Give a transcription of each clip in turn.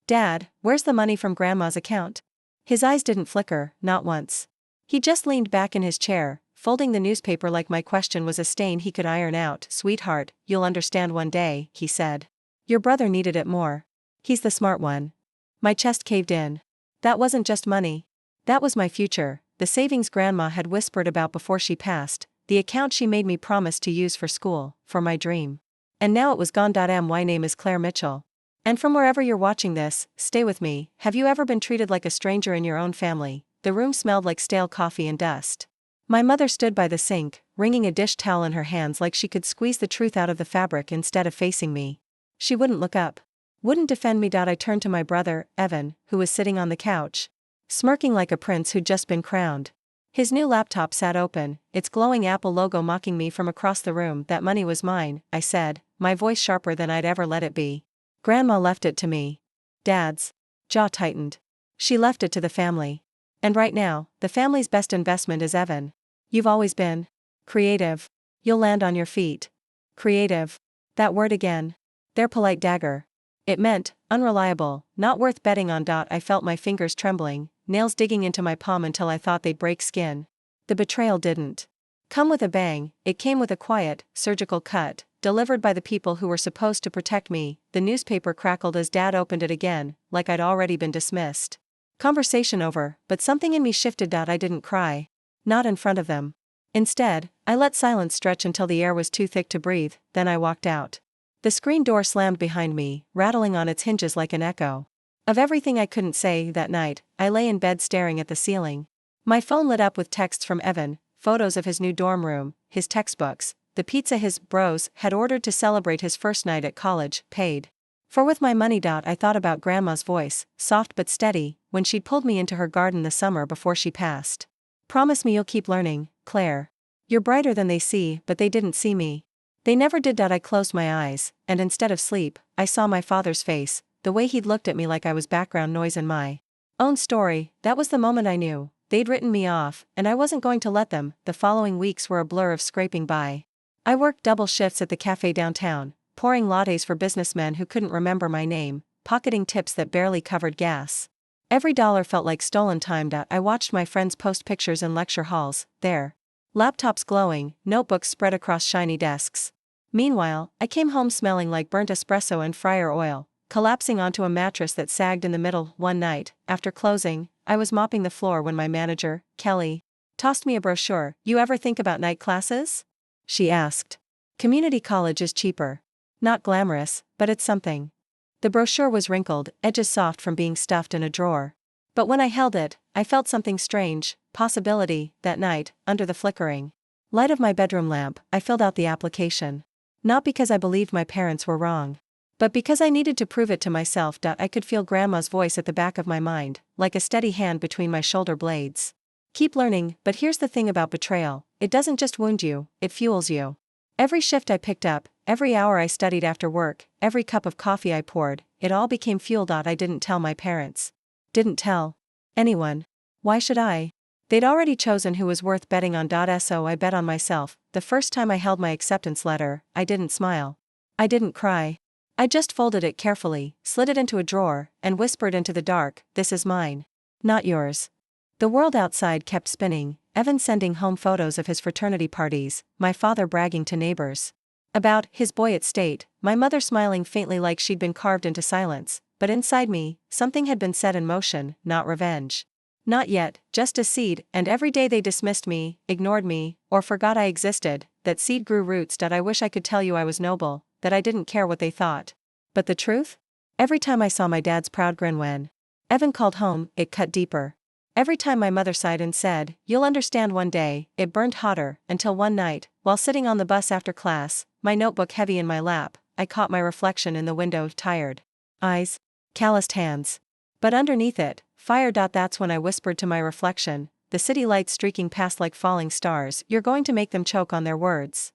Dad, where's the money from Grandma's account? His eyes didn't flicker, not once. He just leaned back in his chair, folding the newspaper like my question was a stain he could iron out. Sweetheart, you'll understand one day, he said. Your brother needed it more. He's the smart one. My chest caved in. That wasn't just money. That was my future, the savings Grandma had whispered about before she passed, the account she made me promise to use for school, for my dream. And now it was gone. My name is Claire Mitchell. And from wherever you're watching this, stay with me. Have you ever been treated like a stranger in your own family? The room smelled like stale coffee and dust. My mother stood by the sink, wringing a dish towel in her hands like she could squeeze the truth out of the fabric instead of facing me. She wouldn't look up. Wouldn't defend me. I turned to my brother, Evan, who was sitting on the couch, smirking like a prince who'd just been crowned. His new laptop sat open, its glowing Apple logo mocking me from across the room. That money was mine, I said, my voice sharper than I'd ever let it be. Grandma left it to me. Dad's jaw tightened. She left it to the family. And right now, the family's best investment is Evan. You've always been creative. You'll land on your feet. Creative. That word again. Their polite dagger. It meant unreliable, not worth betting on. I felt my fingers trembling, nails digging into my palm until I thought they'd break skin. The betrayal didn't come with a bang, it came with a quiet, surgical cut, delivered by the people who were supposed to protect me. The newspaper crackled as Dad opened it again, like I'd already been dismissed. Conversation over, but something in me shifted. I didn't cry. Not in front of them. Instead, I let silence stretch until the air was too thick to breathe, then I walked out. The screen door slammed behind me, rattling on its hinges like an echo. Of everything I couldn't say that night, I lay in bed staring at the ceiling. My phone lit up with texts from Evan, photos of his new dorm room, his textbooks, the pizza his bros had ordered to celebrate his first night at college, paid for with my money. I thought about Grandma's voice, soft but steady, when she'd pulled me into her garden the summer before she passed. Promise me you'll keep learning, Claire. You're brighter than they see, but they didn't see me. They never did. I closed my eyes, and instead of sleep, I saw my father's face, the way he'd looked at me like I was background noise in my own story. That was the moment I knew they'd written me off, and I wasn't going to let them. The following weeks were a blur of scraping by. I worked double shifts at the cafe downtown, pouring lattes for businessmen who couldn't remember my name, pocketing tips that barely covered gas. Every dollar felt like stolen time. I watched my friends post pictures in lecture halls, their laptops glowing, notebooks spread across shiny desks. Meanwhile, I came home smelling like burnt espresso and fryer oil, collapsing onto a mattress that sagged in the middle. One night, after closing, I was mopping the floor when my manager, Kelly, tossed me a brochure. You ever think about night classes? She asked. Community college is cheaper. Not glamorous, but it's something. The brochure was wrinkled, edges soft from being stuffed in a drawer. But when I held it, I felt something strange, possibility. That night, under the flickering light of my bedroom lamp, I filled out the application. Not because I believed my parents were wrong, but because I needed to prove it to myself. I could feel Grandma's voice at the back of my mind, like a steady hand between my shoulder blades. Keep learning, but here's the thing about betrayal, it doesn't just wound you, it fuels you. Every shift I picked up, every hour I studied after work, every cup of coffee I poured, it all became fuel. I didn't tell my parents. Didn't tell anyone. Why should I? They'd already chosen who was worth betting on. So I bet on myself. The first time I held my acceptance letter, I didn't smile. I didn't cry. I just folded it carefully, slid it into a drawer, and whispered into the dark, this is mine. Not yours. The world outside kept spinning, Evan sending home photos of his fraternity parties, my father bragging to neighbors about his boy at state, my mother smiling faintly like she'd been carved into silence, but inside me, something had been set in motion, not revenge. Not yet, just a seed, and every day they dismissed me, ignored me, or forgot I existed. That seed grew roots. I wish I could tell you I was noble, that I didn't care what they thought. But the truth? Every time I saw my dad's proud grin when Evan called home, it cut deeper. Every time my mother sighed and said, you'll understand one day, it burned hotter, until one night, while sitting on the bus after class, my notebook heavy in my lap, I caught my reflection in the window. Tired eyes, calloused hands. But underneath it, fire. That's when I whispered to my reflection, the city lights streaking past like falling stars, you're going to make them choke on their words.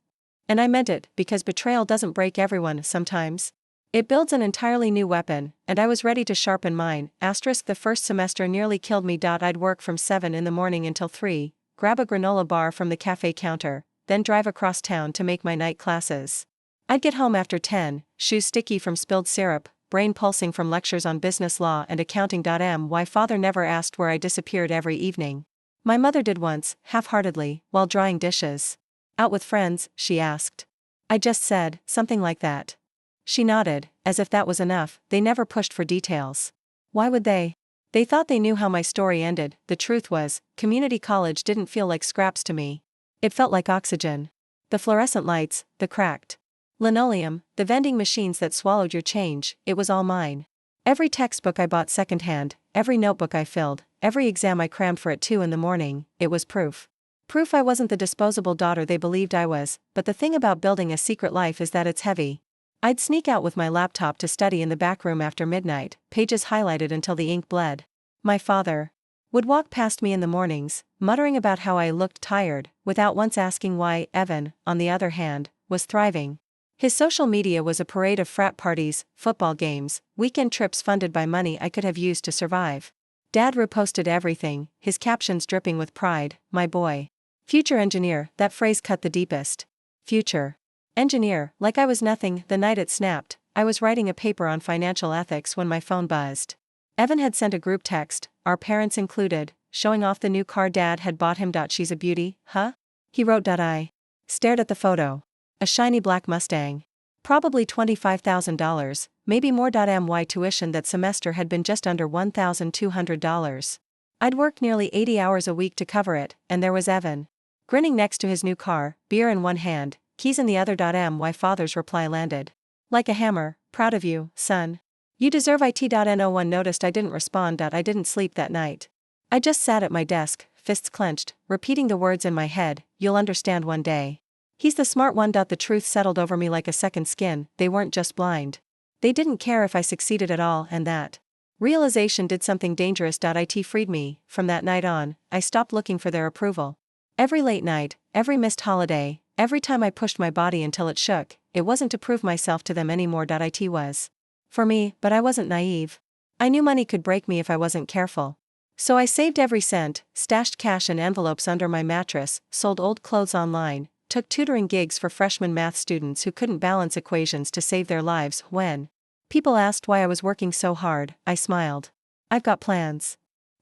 And I meant it, because betrayal doesn't break everyone. Sometimes it builds an entirely new weapon, and I was ready to sharpen mine. The first semester nearly killed me. I'd work from 7 in the morning until 3, grab a granola bar from the cafe counter, then drive across town to make my night classes. I'd get home after 10, shoes sticky from spilled syrup, brain pulsing from lectures on business law and accounting. My father never asked where I disappeared every evening. My mother did once, half-heartedly, while drying dishes. Out with friends, she asked. I just said, something like that. She nodded, as if that was enough. They never pushed for details. Why would they? They thought they knew how my story ended. The truth was, community college didn't feel like scraps to me. It felt like oxygen. The fluorescent lights, the cracked linoleum, the vending machines that swallowed your change, it was all mine. Every textbook I bought secondhand, every notebook I filled, every exam I crammed for at 2 a.m, it was proof. Proof I wasn't the disposable daughter they believed I was, but the thing about building a secret life is that it's heavy. I'd sneak out with my laptop to study in the back room after midnight, pages highlighted until the ink bled. My father would walk past me in the mornings, muttering about how I looked tired, without once asking why. Evan, on the other hand, was thriving. His social media was a parade of frat parties, football games, weekend trips funded by money I could have used to survive. Dad reposted everything, his captions dripping with pride. My boy. Future engineer, that phrase cut the deepest. Future engineer, like I was nothing. The night it snapped, I was writing a paper on financial ethics when my phone buzzed. Evan had sent a group text, our parents included, showing off the new car Dad had bought him. She's a beauty, huh? He wrote. I stared at the photo. A shiny black Mustang. Probably $25,000, maybe more. My tuition that semester had been just under $1,200. I'd worked nearly 80 hours a week to cover it, and there was Evan, grinning next to his new car, beer in one hand, keys in the other. My father's reply landed like a hammer. Proud of you, son. You deserve it. No one noticed I didn't respond. I didn't sleep that night. I just sat at my desk, fists clenched, repeating the words in my head, you'll understand one day. He's the smart one. The truth settled over me like a second skin. They weren't just blind. They didn't care if I succeeded at all, and that realization did something dangerous. It freed me. From that night on, I stopped looking for their approval. Every late night, every missed holiday, every time I pushed my body until it shook, it wasn't to prove myself to them anymore. It was for me, but I wasn't naive. I knew money could break me if I wasn't careful. So I saved every cent, stashed cash in envelopes under my mattress, sold old clothes online, took tutoring gigs for freshman math students who couldn't balance equations to save their lives. When people asked why I was working so hard, I smiled. I've got plans.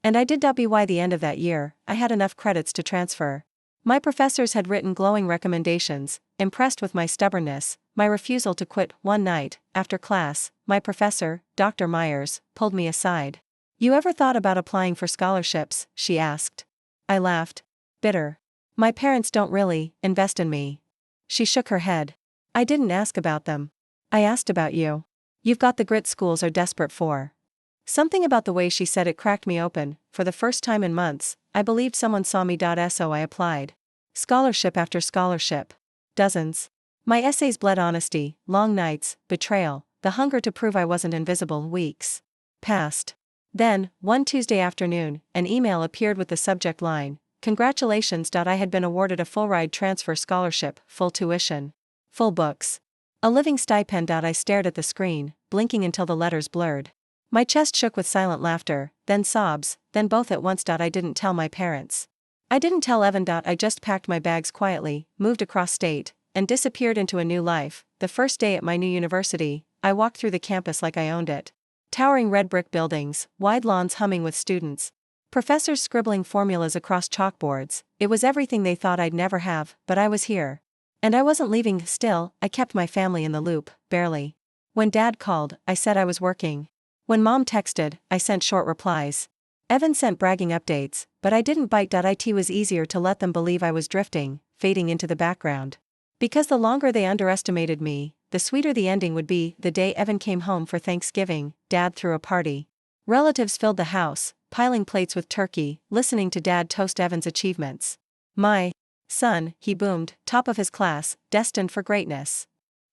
And I did. By the end of that year, I had enough credits to transfer. My professors had written glowing recommendations, impressed with my stubbornness, my refusal to quit. One night, after class, my professor, Dr. Myers, pulled me aside. You ever thought about applying for scholarships? She asked. I laughed. Bitter. My parents don't really invest in me. She shook her head. I didn't ask about them. I asked about you. You've got the grit schools are desperate for. Something about the way she said it cracked me open. For the first time in months, I believed someone saw me. So I applied. Scholarship after scholarship. Dozens. My essays bled honesty, long nights, betrayal, the hunger to prove I wasn't invisible. Weeks passed. Then, one Tuesday afternoon, an email appeared with the subject line, congratulations. I had been awarded a full-ride transfer scholarship, full tuition, full books, a living stipend. I stared at the screen, blinking until the letters blurred. My chest shook with silent laughter, then sobs, then both at once. I didn't tell my parents. I didn't tell Evan. I just packed my bags quietly, moved across state, and disappeared into a new life. The first day at my new university, I walked through the campus like I owned it. Towering red brick buildings, wide lawns humming with students, professors scribbling formulas across chalkboards. It was everything they thought I'd never have, but I was here. And I wasn't leaving. Still, I kept my family in the loop, barely. When Dad called, I said I was working. When Mom texted, I sent short replies. Evan sent bragging updates, but I didn't bite. It was easier to let them believe I was drifting, fading into the background. Because the longer they underestimated me, the sweeter the ending would be. The day Evan came home for Thanksgiving, Dad threw a party. Relatives filled the house, piling plates with turkey, listening to Dad toast Evan's achievements. My son, he boomed, top of his class, destined for greatness.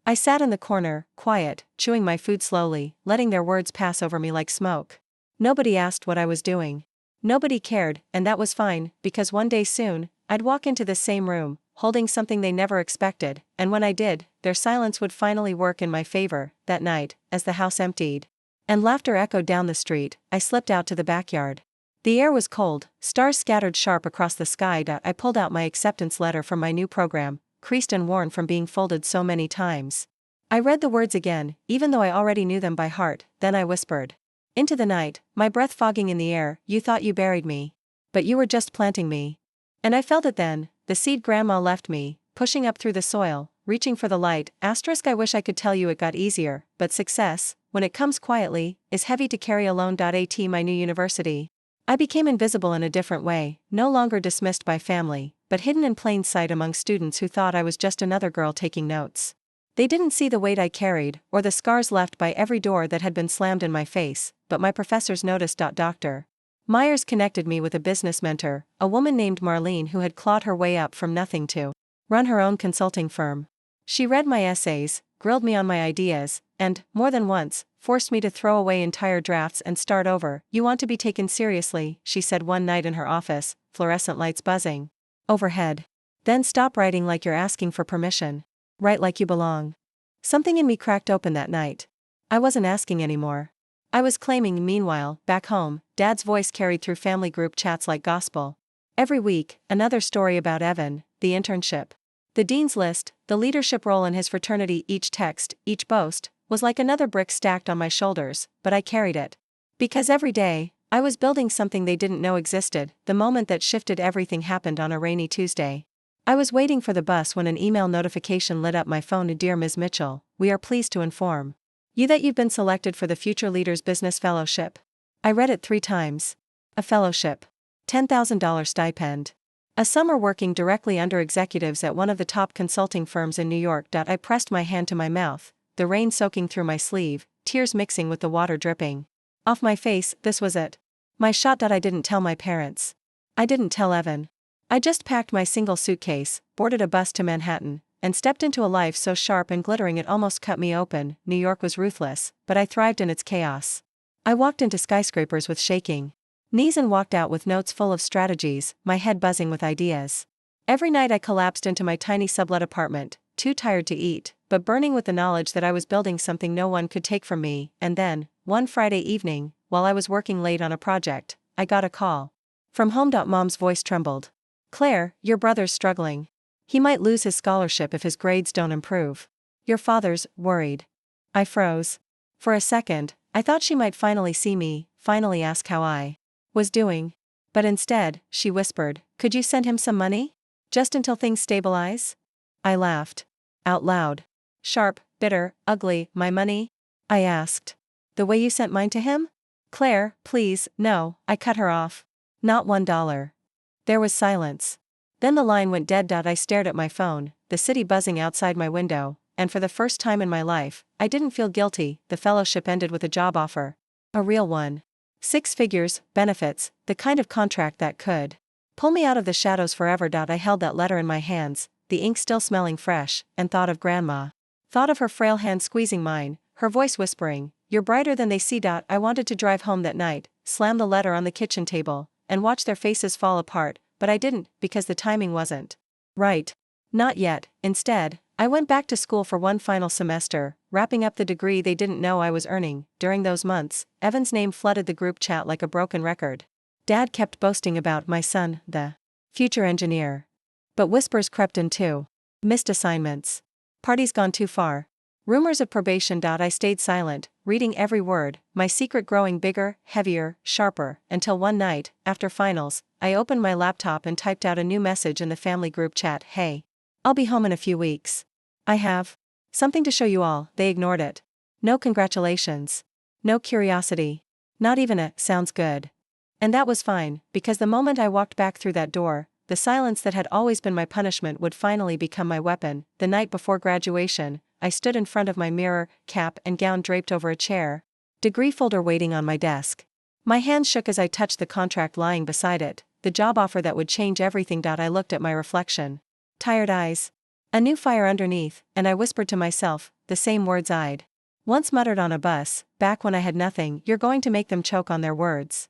I sat in the corner, quiet, chewing my food slowly, letting their words pass over me like smoke. Nobody asked what I was doing. Nobody cared, and that was fine, because one day soon, I'd walk into the same room, holding something they never expected, and when I did, their silence would finally work in my favor. That night, as the house emptied and laughter echoed down the street, I slipped out to the backyard. The air was cold, stars scattered sharp across the sky. I pulled out my acceptance letter from my new program, creased and worn from being folded so many times. I read the words again, even though I already knew them by heart, then I whispered. Into the night, my breath fogging in the air, you thought you buried me. But you were just planting me. And I felt it then, the seed Grandma left me, pushing up through the soil, reaching for the light. I wish I could tell you it got easier, but success, when it comes quietly, is heavy to carry alone. At my new university, I became invisible in a different way, no longer dismissed by family, but hidden in plain sight among students who thought I was just another girl taking notes. They didn't see the weight I carried, or the scars left by every door that had been slammed in my face, but my professors noticed. Dr. Myers connected me with a business mentor, a woman named Marlene who had clawed her way up from nothing to run her own consulting firm. She read my essays, grilled me on my ideas, and, more than once, forced me to throw away entire drafts and start over. You want to be taken seriously, she said one night in her office, fluorescent lights buzzing overhead. Then stop writing like you're asking for permission. Write like you belong. Something in me cracked open that night. I wasn't asking anymore. I was claiming. Meanwhile, back home, Dad's voice carried through family group chats like gospel. Every week, another story about Evan, the internship, the dean's list, the leadership role in his fraternity. Each text, each boast, was like another brick stacked on my shoulders, but I carried it. Because every day, I was building something they didn't know existed. The moment that shifted everything happened on a rainy Tuesday. I was waiting for the bus when an email notification lit up my phone. Dear Ms. Mitchell, we are pleased to inform you that you've been selected for the Future Leaders Business Fellowship. I read it 3 times. A fellowship. $10,000 stipend. A summer working directly under executives at one of the top consulting firms in New York. I pressed my hand to my mouth, the rain soaking through my sleeve, tears mixing with the water dripping off my face. This was it. My shot. I didn't tell my parents. I didn't tell Evan. I just packed my single suitcase, boarded a bus to Manhattan, and stepped into a life so sharp and glittering it almost cut me open. New York was ruthless, but I thrived in its chaos. I walked into skyscrapers with shaking knees and walked out with notes full of strategies, my head buzzing with ideas. Every night I collapsed into my tiny sublet apartment, too tired to eat, but burning with the knowledge that I was building something no one could take from me. And then, one Friday evening, while I was working late on a project, I got a call from home. Mom's voice trembled. Claire, your brother's struggling. He might lose his scholarship if his grades don't improve. Your father's worried. I froze. For a second, I thought she might finally see me, finally ask how I was doing. But instead, she whispered, could you send him some money? Just until things stabilize? I laughed. Out loud. Sharp, bitter, ugly. My money? I asked. The way you sent mine to him? Claire, please, no, I cut her off. Not $1. There was silence. Then the line went dead. I stared at my phone, the city buzzing outside my window, and for the first time in my life, I didn't feel guilty. The fellowship ended with a job offer. A real one. 6 figures, benefits, the kind of contract that could pull me out of the shadows forever. I held that letter in my hands, the ink still smelling fresh, and thought of Grandma. Thought of her frail hand squeezing mine, her voice whispering, you're brighter than they see. I wanted to drive home that night, slam the letter on the kitchen table, and watch their faces fall apart, but I didn't, because the timing wasn't right. Not yet. Instead, I went back to school for one final semester, wrapping up the degree they didn't know I was earning. During those months, Evan's name flooded the group chat like a broken record. Dad kept boasting about my son, the future engineer. But whispers crept in too. Missed assignments. Parties gone too far. Rumors of probation. I stayed silent, reading every word, my secret growing bigger, heavier, sharper, until one night, after finals, I opened my laptop and typed out a new message in the family group chat. Hey. I'll be home in a few weeks. I have something to show you all. They ignored it. No congratulations. No curiosity. Not even a sounds good. And that was fine, because the moment I walked back through that door, the silence that had always been my punishment would finally become my weapon. The night before graduation, I stood in front of my mirror, cap and gown draped over a chair, degree folder waiting on my desk. My hands shook as I touched the contract lying beside it, the job offer that would change everything. I looked at my reflection. Tired eyes. A new fire underneath, and I whispered to myself, the same words I'd once muttered on a bus, back when I had nothing. You're going to make them choke on their words.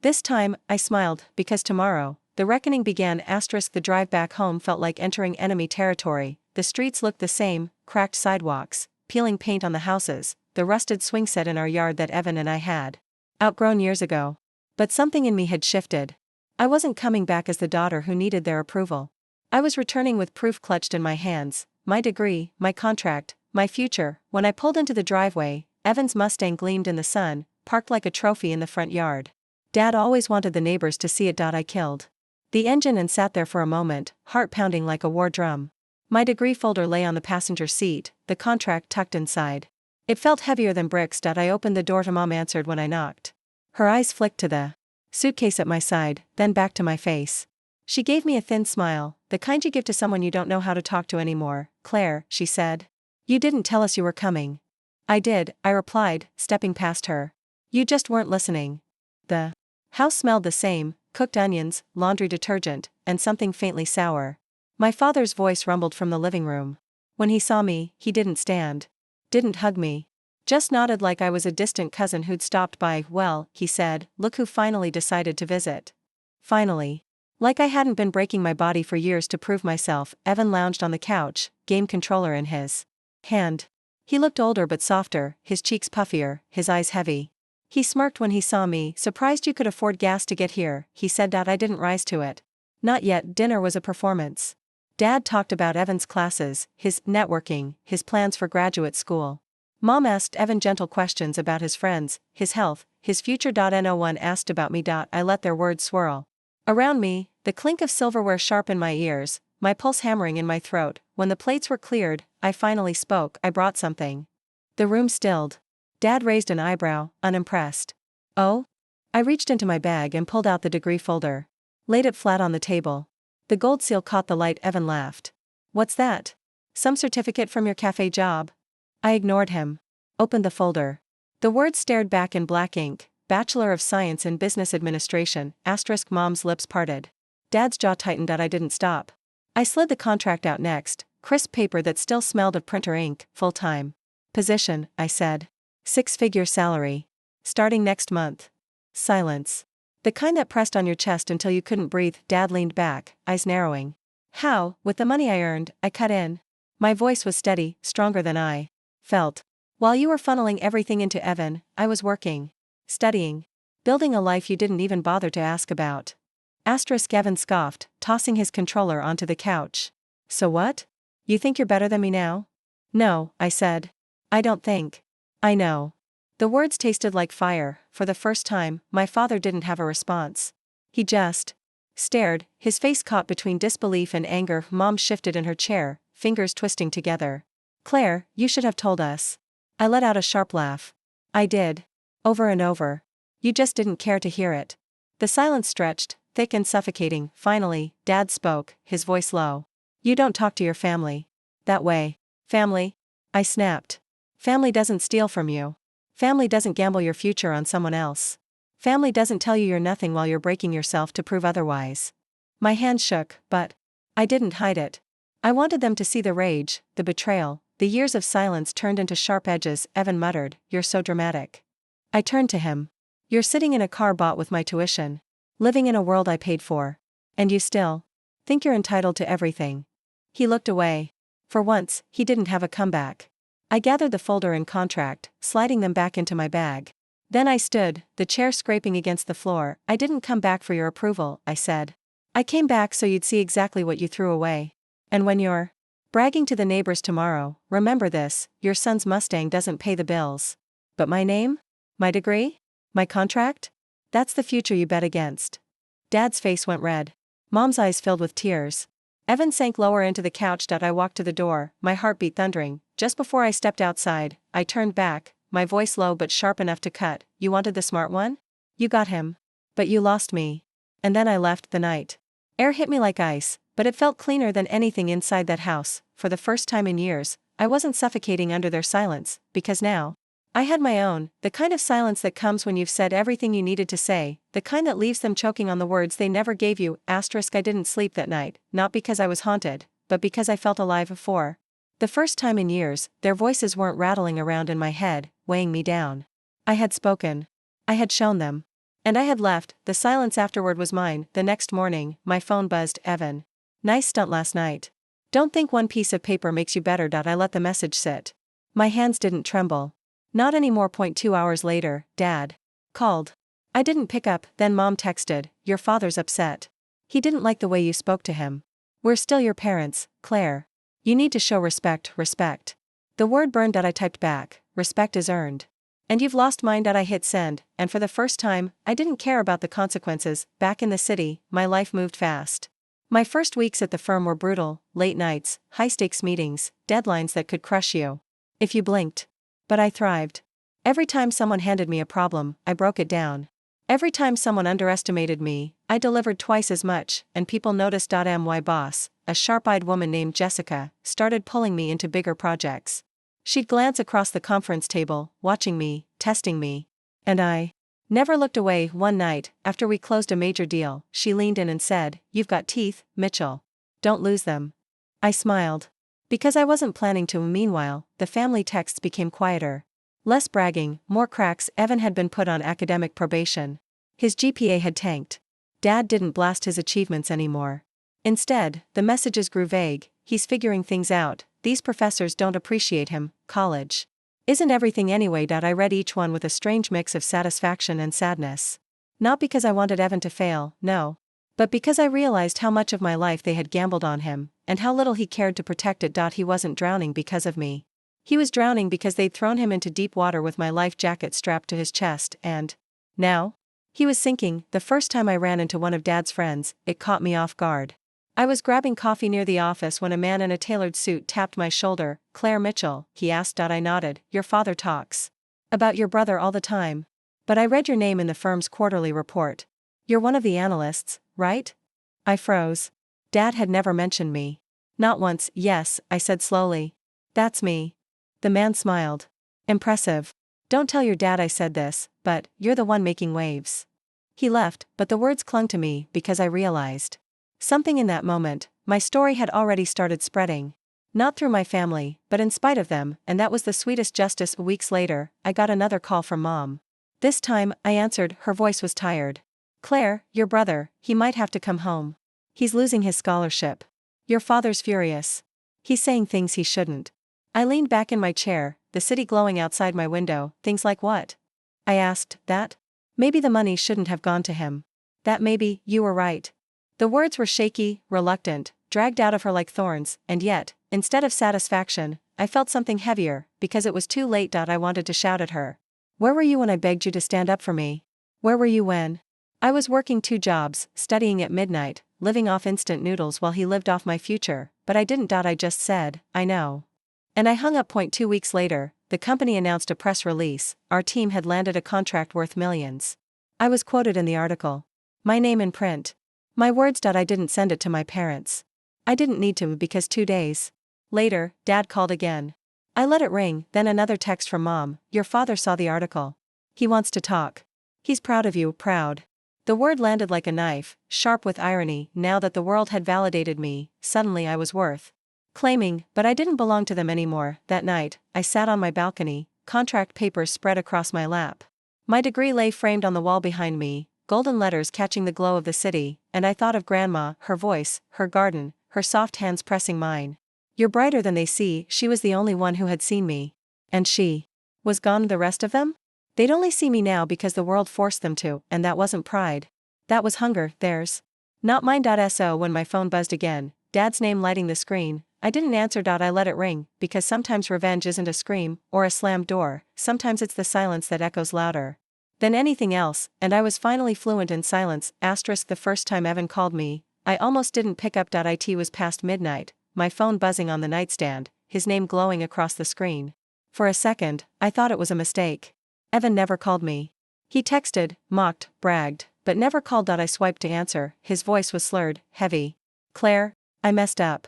This time, I smiled, because tomorrow, the reckoning began. The drive back home felt like entering enemy territory. The streets looked the same, cracked sidewalks, peeling paint on the houses, the rusted swing set in our yard that Evan and I had outgrown years ago. But something in me had shifted. I wasn't coming back as the daughter who needed their approval. I was returning with proof clutched in my hands, my degree, my contract, my future. When I pulled into the driveway, Evan's Mustang gleamed in the sun, parked like a trophy in the front yard. Dad always wanted the neighbors to see it. I killed the engine and sat there for a moment, heart pounding like a war drum. My degree folder lay on the passenger seat, the contract tucked inside. It felt heavier than bricks. I opened the door to Mom answered when I knocked. Her eyes flicked to the suitcase at my side, then back to my face. She gave me a thin smile, the kind you give to someone you don't know how to talk to anymore. Claire, she said. You didn't tell us you were coming. I did, I replied, stepping past her. You just weren't listening. The house smelled the same, cooked onions, laundry detergent, and something faintly sour. My father's voice rumbled from the living room. When he saw me, he didn't stand. Didn't hug me. Just nodded like I was a distant cousin who'd stopped by. Well, he said, look who finally decided to visit. Finally. Like I hadn't been breaking my body for years to prove myself. Evan lounged on the couch, game controller in his hand. He looked older but softer, his cheeks puffier, his eyes heavy. He smirked when he saw me. Surprised you could afford gas to get here, he said. I didn't rise to it. Not yet. Dinner was a performance. Dad talked about Evan's classes, his networking, his plans for graduate school. Mom asked Evan gentle questions about his friends, his health, his future. No one asked about me. I let their words swirl around me, the clink of silverware sharp in my ears, my pulse hammering in my throat. When the plates were cleared, I finally spoke. I brought something. The room stilled. Dad raised an eyebrow, unimpressed. Oh? I reached into my bag and pulled out the degree folder. Laid it flat on the table. The gold seal caught the light. Evan laughed. What's that? Some certificate from your cafe job? I ignored him. Opened the folder. The words stared back in black ink. Bachelor of Science in Business Administration, *. Mom's lips parted. Dad's jaw tightened. I didn't stop. I slid the contract out next, crisp paper that still smelled of printer ink. Full-time position, I said. 6-figure salary. Starting next month. Silence. The kind that pressed on your chest until you couldn't breathe. Dad leaned back, eyes narrowing. How? With the money I earned, I cut in. My voice was steady, stronger than I felt. While you were funneling everything into Evan, I was working. Studying. Building a life you didn't even bother to ask about. Evan scoffed, tossing his controller onto the couch. So what? You think you're better than me now? No, I said. I don't think. I know. The words tasted like fire. For the first time, my father didn't have a response. He just stared, his face caught between disbelief and anger. Mom shifted in her chair, fingers twisting together. Claire, you should have told us. I let out a sharp laugh. I did. Over and over. You just didn't care to hear it. The silence stretched, thick and suffocating. Finally, Dad spoke, his voice low. You don't talk to your family that way. Family? I snapped. Family doesn't steal from you. Family doesn't gamble your future on someone else. Family doesn't tell you you're nothing while you're breaking yourself to prove otherwise. My hands shook, but I didn't hide it. I wanted them to see the rage, the betrayal, the years of silence turned into sharp edges. Evan muttered, You're so dramatic. I turned to him. You're sitting in a car bought with my tuition. Living in a world I paid for. And you still think you're entitled to everything. He looked away. For once, he didn't have a comeback. I gathered the folder and contract, sliding them back into my bag. Then I stood, the chair scraping against the floor. I didn't come back for your approval, I said. I came back so you'd see exactly what you threw away. And when you're bragging to the neighbors tomorrow, remember this, your son's Mustang doesn't pay the bills. But my name? My degree? My contract? That's the future you bet against. Dad's face went red. Mom's eyes filled with tears. Evan sank lower into the couch. I walked to the door, my heartbeat thundering. Just before I stepped outside, I turned back, my voice low but sharp enough to cut. You wanted the smart one? You got him. But you lost me. And then I left. The night air hit me like ice, but it felt cleaner than anything inside that house. For the first time in years, I wasn't suffocating under their silence, because now I had my own, the kind of silence that comes when you've said everything you needed to say, the kind that leaves them choking on the words they never gave you. I didn't sleep that night, not because I was haunted, but because I felt alive. For the first time in years, their voices weren't rattling around in my head, weighing me down. I had spoken. I had shown them. And I had left. The silence afterward was mine. The next morning, my phone buzzed. Evan. Nice stunt last night. Don't think one piece of paper makes you better. I let the message sit. My hands didn't tremble. Not anymore. 2 hours later, Dad called. I didn't pick up. Then Mom texted, Your father's upset. He didn't like the way you spoke to him. We're still your parents, Claire. You need to show respect. The word burned. I typed back, respect is earned. And you've lost mine. I hit send, and for the first time, I didn't care about the consequences. Back in the city, my life moved fast. My first weeks at the firm were brutal: late nights, high-stakes meetings, deadlines that could crush you if you blinked. But I thrived. Every time someone handed me a problem, I broke it down. Every time someone underestimated me, I delivered twice as much, and people noticed. My boss, a sharp-eyed woman named Jessica, started pulling me into bigger projects. She'd glance across the conference table, watching me, testing me. And I never looked away. One night, after we closed a major deal, she leaned in and said, "You've got teeth, Mitchell. Don't lose them." I smiled. Because I wasn't planning to. Meanwhile, the family texts became quieter. Less bragging, more cracks. Evan had been put on academic probation. His GPA had tanked. Dad didn't blast his achievements anymore. Instead, the messages grew vague: "He's figuring things out, these professors don't appreciate him, college isn't everything anyway." I read each one with a strange mix of satisfaction and sadness. Not because I wanted Evan to fail, no. But because I realized how much of my life they had gambled on him, and how little he cared to protect it. He wasn't drowning because of me. He was drowning because they'd thrown him into deep water with my life jacket strapped to his chest, and now he was sinking. The first time I ran into one of Dad's friends, it caught me off guard. I was grabbing coffee near the office when a man in a tailored suit tapped my shoulder. "Claire Mitchell," he asked. I nodded. "Your father talks about your brother all the time. But I read your name in the firm's quarterly report. You're one of the analysts, right?" I froze. Dad had never mentioned me. "Not once." "Yes," I said slowly. "That's me." The man smiled. "Impressive. Don't tell your dad I said this, but you're the one making waves." He left, but the words clung to me because I realized something in that moment. My story had already started spreading. Not through my family, but in spite of them, and that was the sweetest justice. Weeks later, I got another call from Mom. This time, I answered. Her voice was tired. "Claire, your brother, he might have to come home. He's losing his scholarship. Your father's furious. He's saying things he shouldn't." I leaned back in my chair, the city glowing outside my window. "Things like what?" I asked. "That maybe the money shouldn't have gone to him. That maybe you were right." The words were shaky, reluctant, dragged out of her like thorns, and yet, instead of satisfaction, I felt something heavier, because it was too late. I wanted to shout at her. "Where were you when I begged you to stand up for me? Where were you when I was working 2 jobs, studying at midnight, living off instant noodles while he lived off my future?" But I didn't. I just said, "I know." And I hung up. 2 weeks later, the company announced a press release. Our team had landed a contract worth millions. I was quoted in the article. My name in print. My words. I didn't send it to my parents. I didn't need to, because 2 days later, Dad called again. I let it ring, then another text from Mom. "Your father saw the article. He wants to talk. He's proud of you." Proud. The word landed like a knife, sharp with irony. Now that the world had validated me, suddenly I was worth claiming, but I didn't belong to them anymore. That night, I sat on my balcony, contract papers spread across my lap. My degree lay framed on the wall behind me, golden letters catching the glow of the city, and I thought of Grandma, her voice, her garden, her soft hands pressing mine. "You're brighter than they see." She was the only one who had seen me. And she was gone. The rest of them? They'd only see me now because the world forced them to, and that wasn't pride. That was hunger, theirs. Not mine. So when my phone buzzed again, Dad's name lighting the screen, I didn't answer. I let it ring, because sometimes revenge isn't a scream, or a slammed door, sometimes it's the silence that echoes louder than anything else, and I was finally fluent in silence. The first time Evan called me, I almost didn't pick up. It was past midnight, my phone buzzing on the nightstand, his name glowing across the screen. For a second, I thought it was a mistake. Evan never called me. He texted, mocked, bragged, but never called. I swiped to answer. His voice was slurred, heavy. "Claire, I messed up."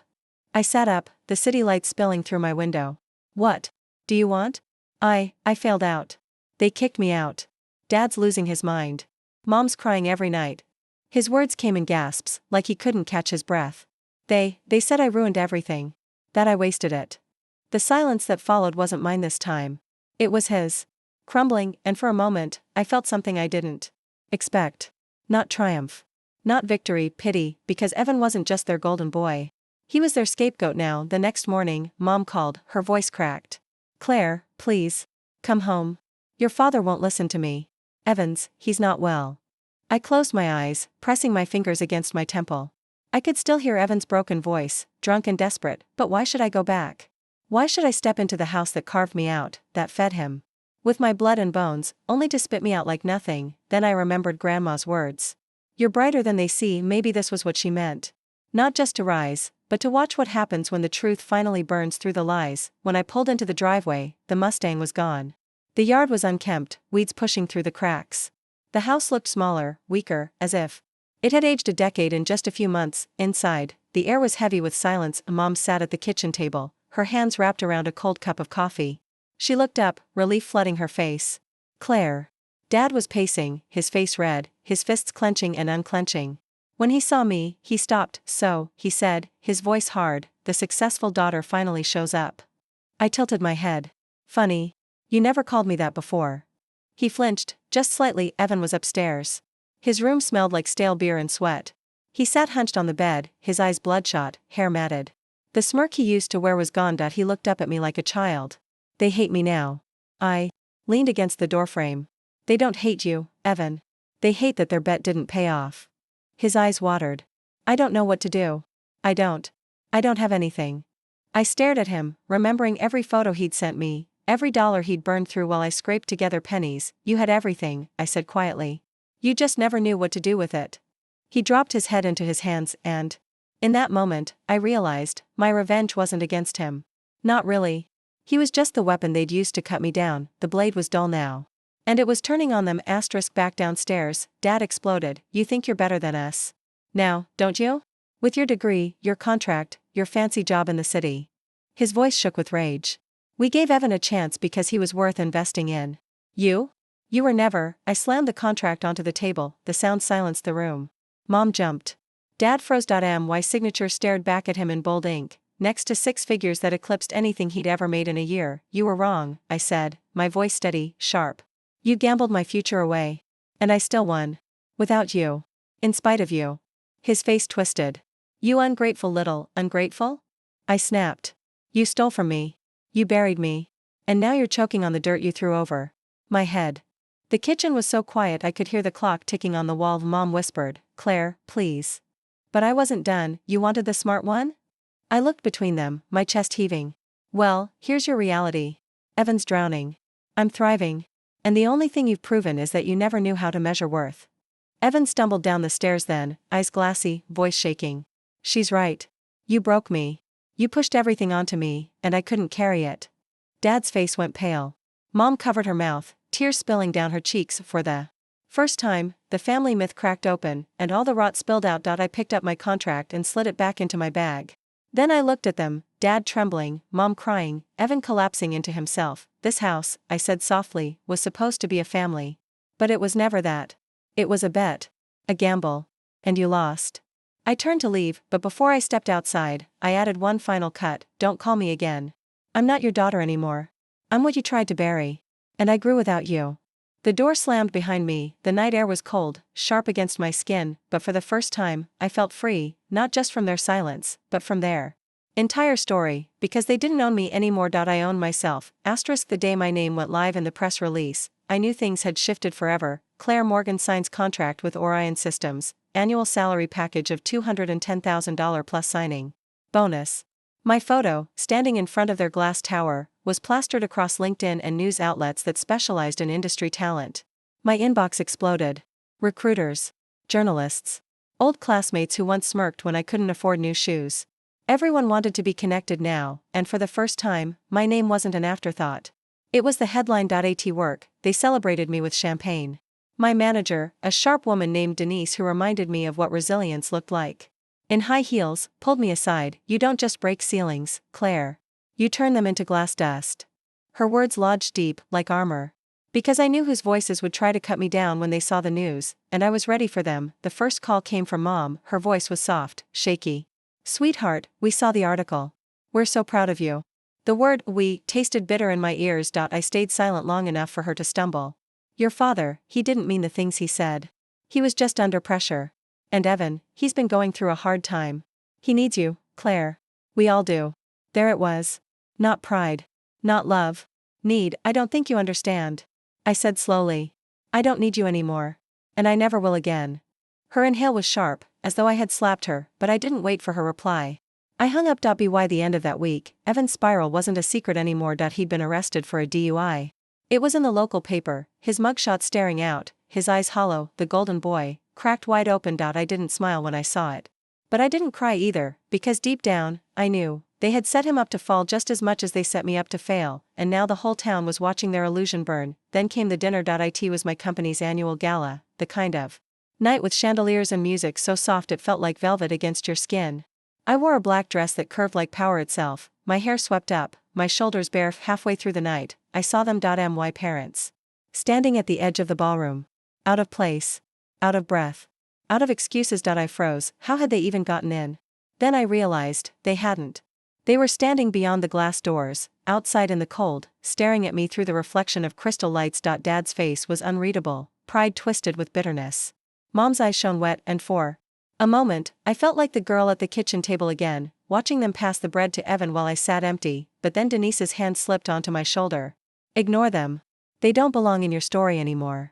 I sat up, the city lights spilling through my window. "What do you want?" I failed out. "They kicked me out. Dad's losing his mind. Mom's crying every night." His words came in gasps, like he couldn't catch his breath. They said I ruined everything. That I wasted it." The silence that followed wasn't mine this time. It was his. Crumbling, and for a moment, I felt something I didn't expect. Not triumph. Not victory, pity, because Evan wasn't just their golden boy. He was their scapegoat now. The next morning, Mom called, her voice cracked. "Claire, please. Come home. Your father won't listen to me. Evans, he's not well." I closed my eyes, pressing my fingers against my temple. I could still hear Evan's broken voice, drunk and desperate. "But why should I go back? Why should I step into the house that carved me out, that fed him with my blood and bones, only to spit me out like nothing? Then I remembered Grandma's words. You're brighter than they see. Maybe this was what she meant. Not just to rise, but to watch what happens when the truth finally burns through the lies. When I pulled into the driveway, the Mustang was gone. The yard was unkempt, weeds pushing through the cracks. The house looked smaller, weaker, as if it had aged a decade in just a few months. Inside, the air was heavy with silence. Mom sat at the kitchen table, her hands wrapped around a cold cup of coffee. She looked up, relief flooding her face. Claire. Dad was pacing, his face red, his fists clenching and unclenching. When he saw me, he stopped. So, he said, his voice hard, the successful daughter finally shows up. I tilted my head. Funny. You never called me that before. He flinched, just slightly. Evan was upstairs. His room smelled like stale beer and sweat. He sat hunched on the bed, his eyes bloodshot, hair matted. The smirk he used to wear was gone. He looked up at me like a child. They hate me now. I leaned against the doorframe. They don't hate you, Evan. They hate that their bet didn't pay off. His eyes watered. I don't know what to do. I don't have anything. I stared at him, remembering every photo he'd sent me, every dollar he'd burned through while I scraped together pennies. You had everything, I said quietly. You just never knew what to do with it. He dropped his head into his hands and, in that moment, I realized, my revenge wasn't against him. Not really. He was just the weapon they'd used to cut me down. The blade was dull now. And it was turning on them. Back downstairs, Dad exploded. You think you're better than us now, don't you? With your degree, your contract, your fancy job in the city. His voice shook with rage. We gave Evan a chance because he was worth investing in. You? You were never. I slammed the contract onto the table. The sound silenced the room. Mom jumped. Dad froze. My signature stared back at him in bold ink, next to 6 figures that eclipsed anything he'd ever made in a year. You were wrong, I said, my voice steady, sharp. You gambled my future away. And I still won. Without you. In spite of you. His face twisted. You ungrateful? I snapped. You stole from me. You buried me. And now you're choking on the dirt you threw over my head. The kitchen was so quiet I could hear the clock ticking on the wall. Mom whispered, Claire, please. But I wasn't done. You wanted the smart one? I looked between them, my chest heaving. Well, here's your reality. Evan's drowning. I'm thriving. And the only thing you've proven is that you never knew how to measure worth. Evan stumbled down the stairs then, eyes glassy, voice shaking. She's right. You broke me. You pushed everything onto me, and I couldn't carry it. Dad's face went pale. Mom covered her mouth, tears spilling down her cheeks. For the first time, the family myth cracked open, and all the rot spilled out. I picked up my contract and slid it back into my bag. Then I looked at them, Dad trembling, Mom crying, Evan collapsing into himself. This house, I said softly, was supposed to be a family. But it was never that. It was a bet. A gamble. And you lost. I turned to leave, but before I stepped outside, I added one final cut. Don't call me again. I'm not your daughter anymore. I'm what you tried to bury. And I grew without you. The door slammed behind me. The night air was cold, sharp against my skin, but for the first time, I felt free, not just from their silence, but from their entire story, because they didn't own me anymore. I owned myself. The day my name went live in the press release, I knew things had shifted forever. Claire Morgan signs contract with Orion Systems, annual salary package of $210,000 plus signing bonus. My photo, standing in front of their glass tower, was plastered across LinkedIn and news outlets that specialized in industry talent. My inbox exploded. Recruiters, journalists, old classmates who once smirked when I couldn't afford new shoes. Everyone wanted to be connected now, and for the first time, my name wasn't an afterthought. It was the headline. At work, they celebrated me with champagne. My manager, a sharp woman named Denise who reminded me of what resilience looked like, in high heels, pulled me aside. You don't just break ceilings, Claire. You turn them into glass dust. Her words lodged deep, like armor. Because I knew whose voices would try to cut me down when they saw the news, and I was ready for them. The first call came from Mom. Her voice was soft, shaky. Sweetheart, we saw the article. We're so proud of you. The word "we" tasted bitter in my ears. I stayed silent long enough for her to stumble. Your father, he didn't mean the things he said. He was just under pressure. And Evan, he's been going through a hard time. He needs you, Claire. We all do. There it was. Not pride. Not love. Need. I don't think you understand. I said slowly. I don't need you anymore. And I never will again. Her inhale was sharp, as though I had slapped her, but I didn't wait for her reply. I hung up. By the end of that week, Evan's spiral wasn't a secret anymore. He'd been arrested for a DUI. It was in the local paper, his mugshot staring out, his eyes hollow, the golden boy, cracked wide open. I didn't smile when I saw it. But I didn't cry either, because deep down, I knew, they had set him up to fall just as much as they set me up to fail, and now the whole town was watching their illusion burn. Then came the dinner. It was my company's annual gala, the kind of night with chandeliers and music so soft it felt like velvet against your skin. I wore a black dress that curved like power itself, my hair swept up, my shoulders bare. Halfway through the night, I saw them. My parents standing at the edge of the ballroom. Out of place. Out of breath. Out of excuses. I froze. How had they even gotten in? Then I realized, they hadn't. They were standing beyond the glass doors, outside in the cold, staring at me through the reflection of crystal lights. Dad's face was unreadable, pride twisted with bitterness. Mom's eyes shone wet, and for a moment, I felt like the girl at the kitchen table again, watching them pass the bread to Evan while I sat empty. But then Denise's hand slipped onto my shoulder. Ignore them. They don't belong in your story anymore.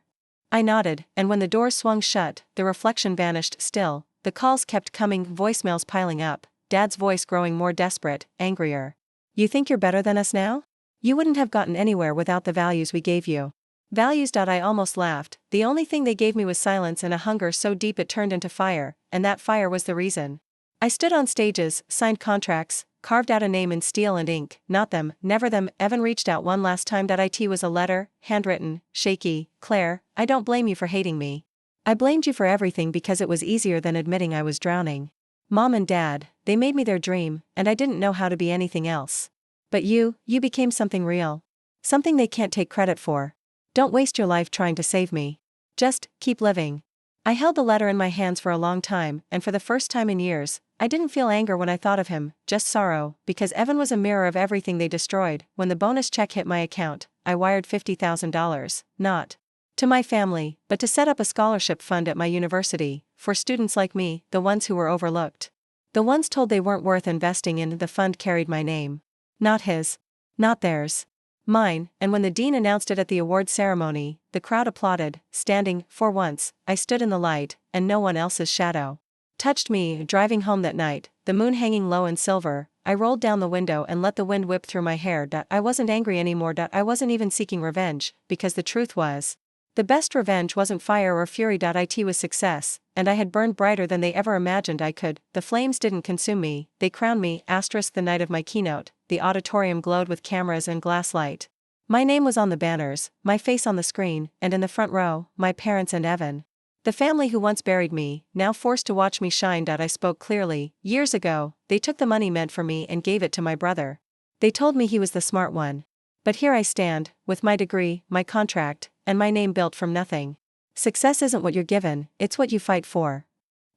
I nodded, and when the door swung shut, the reflection vanished. Still, the calls kept coming, voicemails piling up, Dad's voice growing more desperate, angrier. You think you're better than us now? You wouldn't have gotten anywhere without the values we gave you. Values. I almost laughed. The only thing they gave me was silence and a hunger so deep it turned into fire, and that fire was the reason. I stood on stages, signed contracts, carved out a name in steel and ink. Not them, never them. Evan reached out one last time. It was a letter, handwritten, shaky. Claire, I don't blame you for hating me. I blamed you for everything because it was easier than admitting I was drowning. Mom and Dad, they made me their dream, and I didn't know how to be anything else. But you became something real. Something they can't take credit for. Don't waste your life trying to save me. Just keep living. I held the letter in my hands for a long time, and for the first time in years, I didn't feel anger when I thought of him, just sorrow, because Evan was a mirror of everything they destroyed. When the bonus check hit my account, I wired $50,000, not to my family, but to set up a scholarship fund at my university, for students like me, the ones who were overlooked. The ones told they weren't worth investing in. The fund carried my name. Not his. Not theirs. Mine. And when the dean announced it at the awards ceremony, the crowd applauded, standing. For once, I stood in the light, and no one else's shadow touched me. Driving home that night, the moon hanging low and silver, I rolled down the window and let the wind whip through my hair. I wasn't angry anymore. I wasn't even seeking revenge, because the truth was, the best revenge wasn't fire or fury. It was success, and I had burned brighter than they ever imagined I could. The flames didn't consume me, they crowned me. The night of my keynote, the auditorium glowed with cameras and glass light. My name was on the banners, my face on the screen, and in the front row, my parents and Evan. The family who once buried me, now forced to watch me shine. I spoke clearly. Years ago, they took the money meant for me and gave it to my brother. They told me he was the smart one. But here I stand, with my degree, my contract, and my name built from nothing. Success isn't what you're given, it's what you fight for.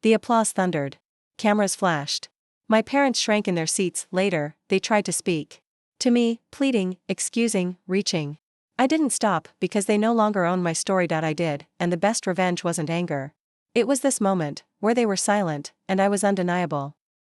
The applause thundered. Cameras flashed. My parents shrank in their seats. Later, they tried to speak to me, pleading, excusing, reaching. I didn't stop, because they no longer owned my story. I did, and the best revenge wasn't anger. It was this moment, where they were silent, and I was undeniable.